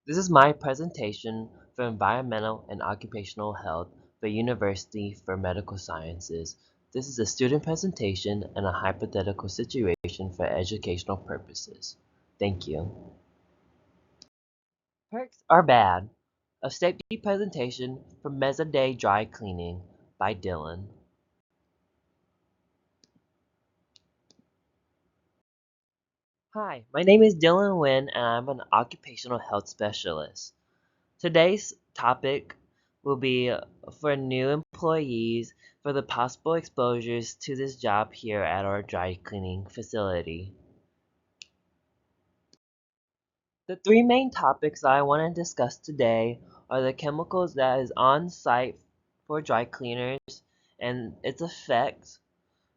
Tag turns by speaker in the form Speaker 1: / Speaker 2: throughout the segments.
Speaker 1: This is my presentation for Environmental and Occupational Health for University for Medical Sciences. This is a student presentation and a hypothetical situation for educational purposes. Thank you. Perks are bad. A safety presentation for Mezzaday Dry Cleaning by Dylan. Hi, my name is Dylan Nguyen and I'm an occupational health specialist. Today's topic will be for new employees for the possible exposures to this job here at our dry cleaning facility. The three main topics I want to discuss today are the chemicals that is on site for dry cleaners and its effects,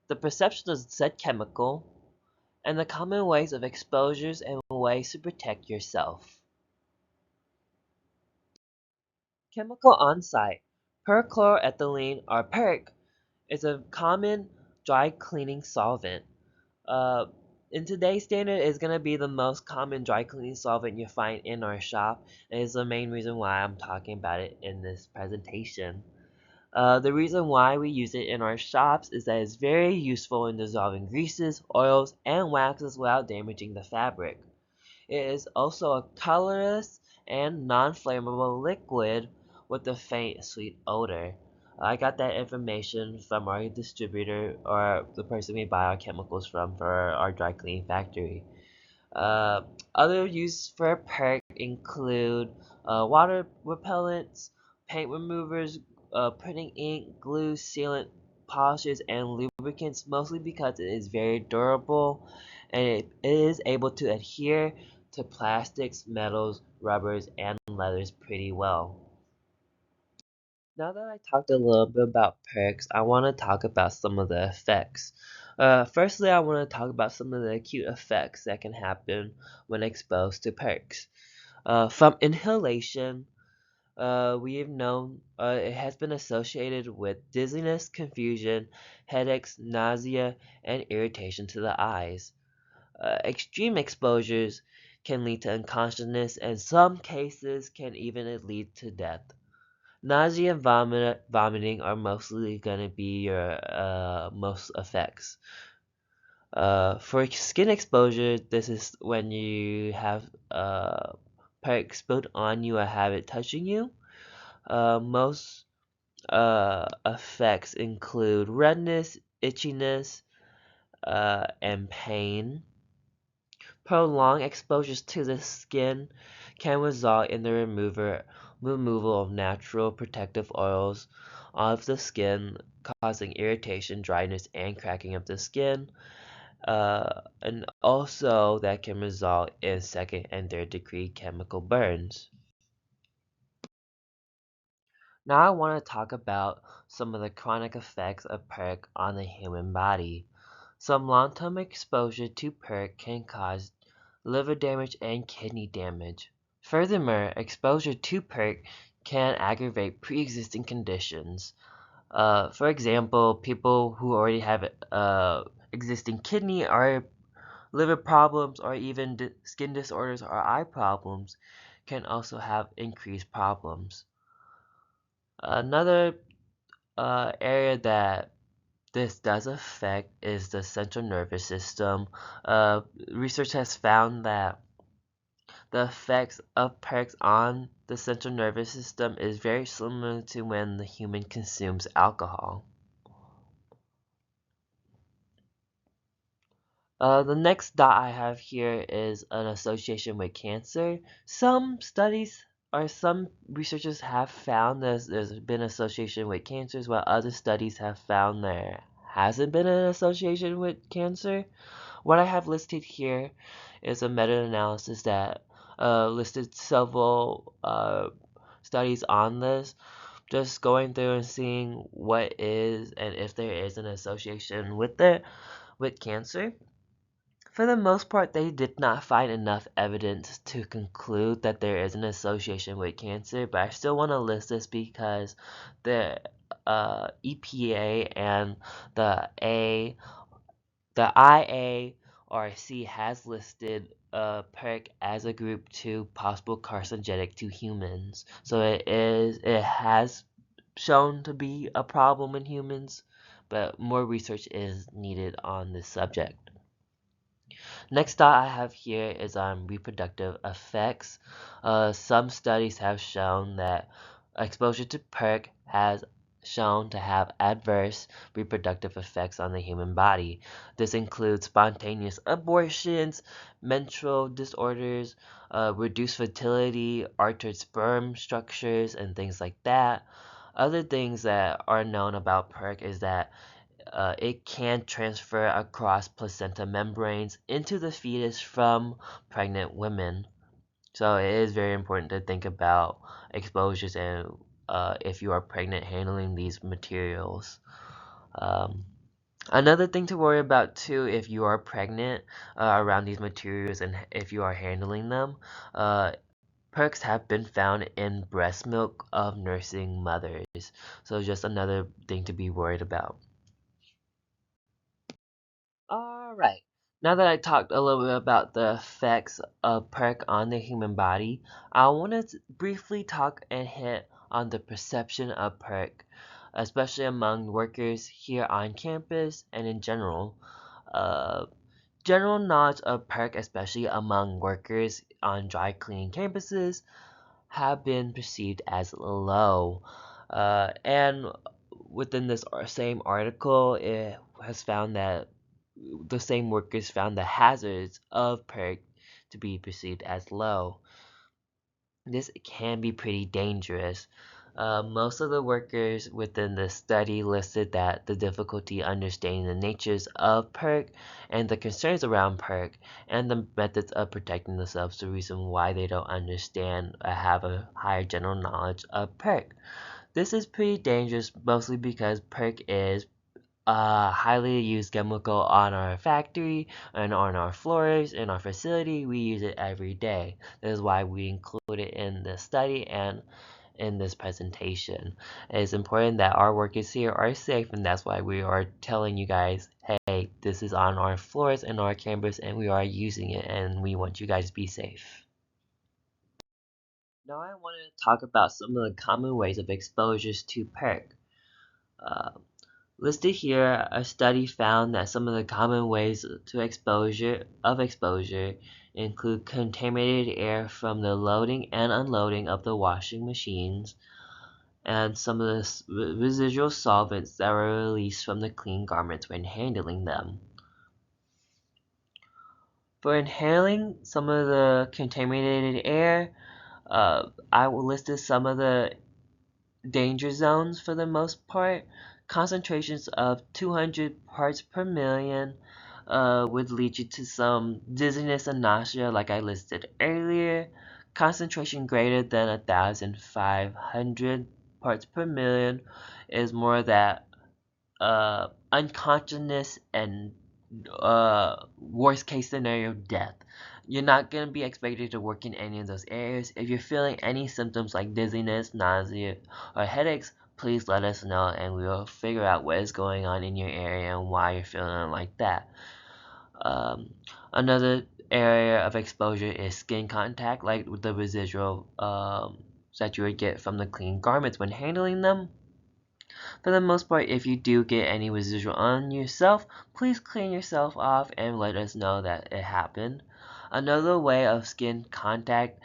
Speaker 1: the perception of said chemical, and the common ways of exposures and ways to protect yourself. Chemical on-site. Perchloroethylene, or PERC, is a common dry cleaning solvent. Uh, in today's standard, it's going to be the most common dry cleaning solvent you find in our shop, and is the main reason why I'm talking about it in this presentation. The reason why we use it in our shops is that it's very useful in dissolving greases, oils, and waxes without damaging the fabric. It is also a colorless and non-flammable liquid with a faint sweet odor. I got that information from our distributor or the person we buy our chemicals from for our dry cleaning factory. Uh, Other uses for PERC include water repellents, paint removers, printing ink, glue, sealant, polishes, and lubricants, mostly because it is very durable and it is able to adhere to plastics, metals, rubbers, and leathers pretty well. Now that I talked a little bit about perks, I want to talk about some of the effects. Firstly, I want to talk about some of the acute effects that can happen when exposed to perks. From inhalation, we have known it has been associated with dizziness, confusion, headaches, nausea, and irritation to the eyes. Extreme exposures can lead to unconsciousness, and some cases can even lead to death. Nausea and vomiting are mostly going to be your most effects. For skin exposure, this is when you have perk spilled on you or have it touching you. Most effects include redness, itchiness, and pain. Prolonged exposures to the skin can result in the removal of natural protective oils of the skin, causing irritation, dryness, and cracking of the skin. And also that can result in second and third degree chemical burns. Now I want to talk about some of the chronic effects of PERC on the human body. Some long-term exposure to PERC can cause liver damage and kidney damage. Furthermore, exposure to PERC can aggravate pre-existing conditions. For example, people who already have existing kidney or liver problems or even skin disorders or eye problems can also have increased problems. Another area that this does affect is the central nervous system. Research has found that the effects of perks on the central nervous system is very similar to when the human consumes alcohol. The next dot I have here is an association with cancer. Some studies or some researchers have found there's been association with cancers, while other studies have found there hasn't been an association with cancer. What I have listed here is a meta-analysis that listed several studies on this, just going through and seeing what is and if there is an association with it with cancer. For the most part, they did not find enough evidence to conclude that there is an association with cancer, but I still want to list this because the EPA and the IA RC has listed PERC as a group 2 possible carcinogenic to humans. So it has shown to be a problem in humans, but more research is needed on this subject. Next thought I have here is on reproductive effects. Some studies have shown that exposure to PERC has shown to have adverse reproductive effects on the human body. This includes spontaneous abortions, menstrual disorders, reduced fertility, altered sperm structures, and things like that. Other things that are known about PERC is that it can transfer across placenta membranes into the fetus from pregnant women. So it is very important to think about exposures and if you are pregnant handling these materials. Um, Another thing to worry about too if you are pregnant around these materials and if you are handling them, perks have been found in breast milk of nursing mothers. So just another thing to be worried about. Alright, now that I talked a little bit about the effects of PERC on the human body, I want to briefly talk and hit on the perception of PERC, especially among workers here on campus and in general. Uh, General knowledge of PERC, especially among workers on dry cleaning campuses, have been perceived as low. And within this same article, it has found that the same workers found the hazards of PERC to be perceived as low. This can be pretty dangerous. Most of the workers within the study listed that the difficulty understanding the natures of PERC and the concerns around PERC and the methods of protecting themselves the reason why they don't understand or have a higher general knowledge of PERC. This is pretty dangerous mostly because PERC is a highly used chemical on our factory and on our floors in our facility. We use it every day. That is why we include it in the study and in this presentation. It is important that our workers here are safe, and that's why we are telling you guys, hey, this is on our floors and our campus and we are using it and we want you guys to be safe. Now I want to talk about some of the common ways of exposures to PERC. Uh, Listed here, a study found that some of the common ways to exposure include contaminated air from the loading and unloading of the washing machines, and some of the residual solvents that were released from the clean garments when handling them. For inhaling some of the contaminated air, I listed some of the danger zones for the most part. Concentrations of 200 parts per million would lead you to some dizziness and nausea, like I listed earlier. Concentration greater than 1,500 parts per million is more that unconsciousness and worst case scenario death. You're not going to be expected to work in any of those areas. If you're feeling any symptoms like dizziness, nausea, or headaches, please let us know and we will figure out what is going on in your area and why you're feeling like that. Another area of exposure is skin contact, like the residual that you would get from the clean garments when handling them. For the most part, if you do get any residual on yourself, please clean yourself off and let us know that it happened. Another way of skin contact,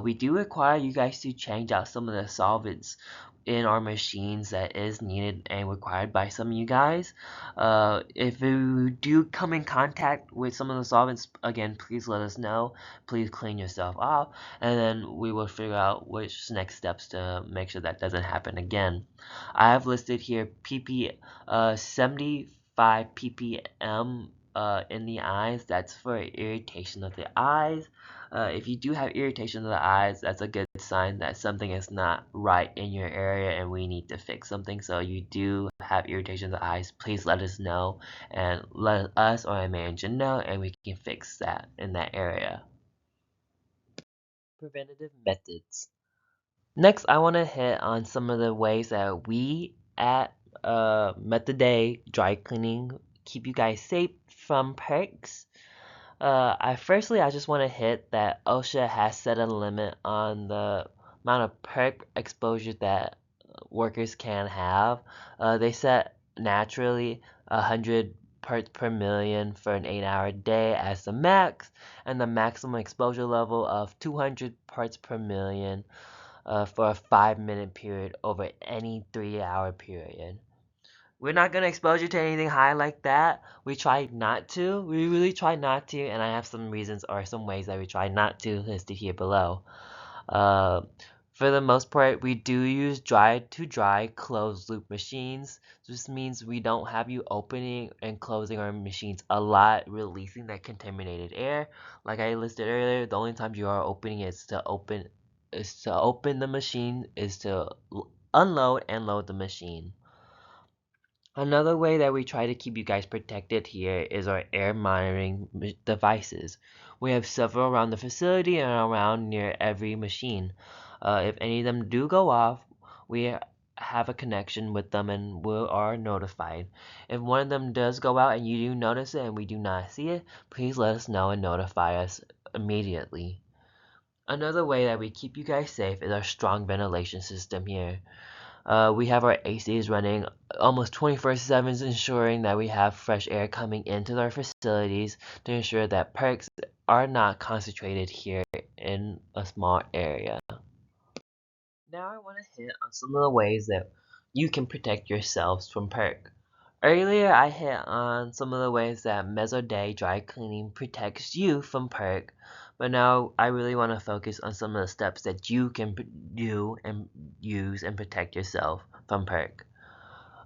Speaker 1: we do require you guys to change out some of the solvents in our machines that is needed and required by some of you guys. If you do come in contact with some of the solvents, again, please let us know. Please clean yourself off, and then we will figure out which next steps to make sure that doesn't happen again. I have listed here 75 ppm in the eyes. That's for irritation of the eyes. If you do have irritation of the eyes, that's a good sign that something is not right in your area and we need to fix something. So you do have irritation of the eyes, please let us know and let us or a manager know and we can fix that in that area. Preventative methods. Next, I want to hit on some of the ways that we at Method Day Dry Cleaning keep you guys safe from perks. I just want to hit that OSHA has set a limit on the amount of perk exposure that workers can have. They set naturally 100 parts per million for an 8-hour day as the max, and the maximum exposure level of 200 parts per million for a 5-minute period over any 3-hour period. We're not gonna expose you to anything high like that. We try not to. We really try not to, and I have some reasons or some ways that we try not to listed here below. Uh, for the most part, we do use dry to dry closed loop machines. This means we don't have you opening and closing our machines a lot, releasing that contaminated air. Like I listed earlier, the only time you are opening is to open the machine, is to unload and load the machine. Another way that we try to keep you guys protected here is our air monitoring devices. We have several around the facility and around near every machine. If any of them do go off, we have a connection with them and we are notified. If one of them does go out and you do notice it and we do not see it, please let us know and notify us immediately. Another way that we keep you guys safe is our strong ventilation system here. We have our ACs running almost 24/7, ensuring that we have fresh air coming into our facilities to ensure that perks are not concentrated here in a small area. Now I want to hit on some of the ways that you can protect yourselves from perk. Earlier I hit on some of the ways that Mesoday dry cleaning protects you from perk, but now I really want to focus on some of the steps that you can do and use and protect yourself from perk.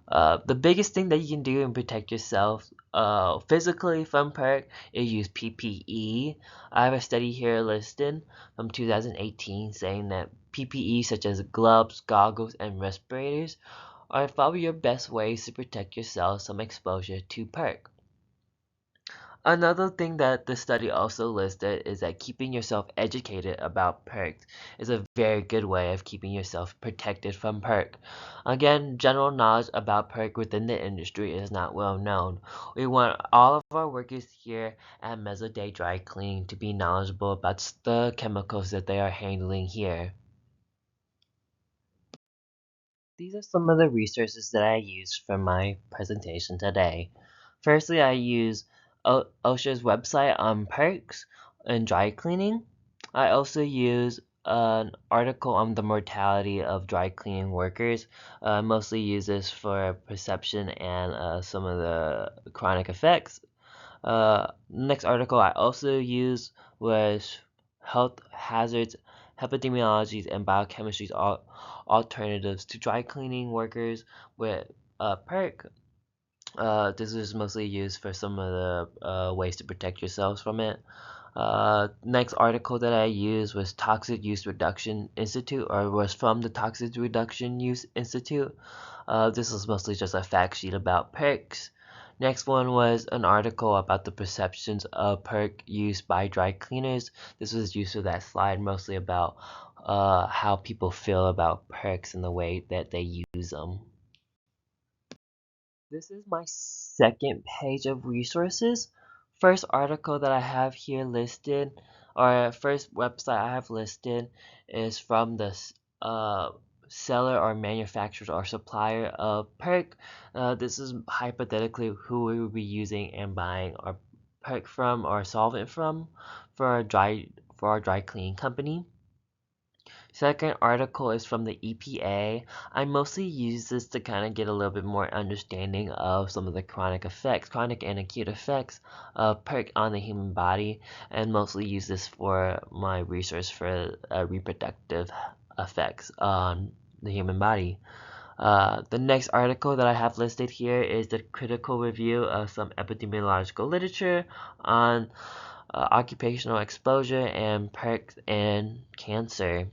Speaker 1: The biggest thing that you can do and protect yourself physically from perk is use PPE. I have a study here listed from 2018 saying that PPE such as gloves, goggles, and respirators are probably your best ways to protect yourself from exposure to perk. Another thing that the study also listed is that keeping yourself educated about perks is a very good way of keeping yourself protected from perk. Again, general knowledge about perk within the industry is not well known. We want all of our workers here at Mesoday Dry Cleaning to be knowledgeable about the chemicals that they are handling here. These are some of the resources that I used for my presentation today. Firstly, I use OSHA's website on perks and dry cleaning. I also use an article on the mortality of dry cleaning workers. I mostly use this for perception and some of the chronic effects. Next article I also used was health hazards, epidemiologies, and biochemistry's alternatives to dry cleaning workers with PERC. This is mostly used for some of the ways to protect yourselves from it. Next article that I used was Toxic Use Reduction Institute, or was from the Toxic Reduction Use Institute. This was mostly just a fact sheet about perks. Next one was an article about the perceptions of perk use by dry cleaners. This was used for that slide, mostly about how people feel about perks and the way that they use them. This is my second page of resources. First article that I have here listed, or first website I have listed, is from the seller or manufacturer or supplier of perk. This is hypothetically who we will be using and buying our perk from or solvent from for our dry cleaning company. Second article is from the EPA. I mostly use this to kind of get a little bit more understanding of some of the chronic and acute effects of perk on the human body, and mostly use this for my research for reproductive effects on the human body. The next article that I have listed here is the critical review of some epidemiological literature on occupational exposure and perks and cancer.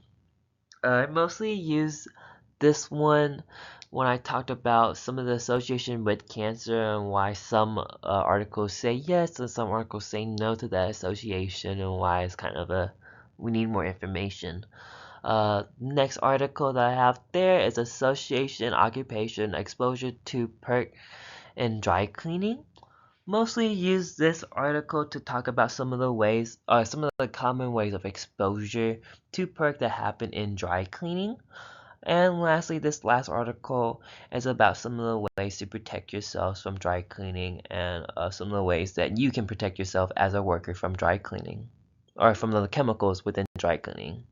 Speaker 1: I mostly use this one when I talked about some of the association with cancer and why some articles say yes and some articles say no to that association, and why it's kind of we need more information. Next article that I have there is association occupation exposure to perk and dry cleaning. mostly use this article to talk about some of the ways, some of the common ways of exposure to perc that happen in dry cleaning. And lastly, this last article is about some of the ways to protect yourselves from dry cleaning and some of the ways that you can protect yourself as a worker from dry cleaning or from the chemicals within dry cleaning.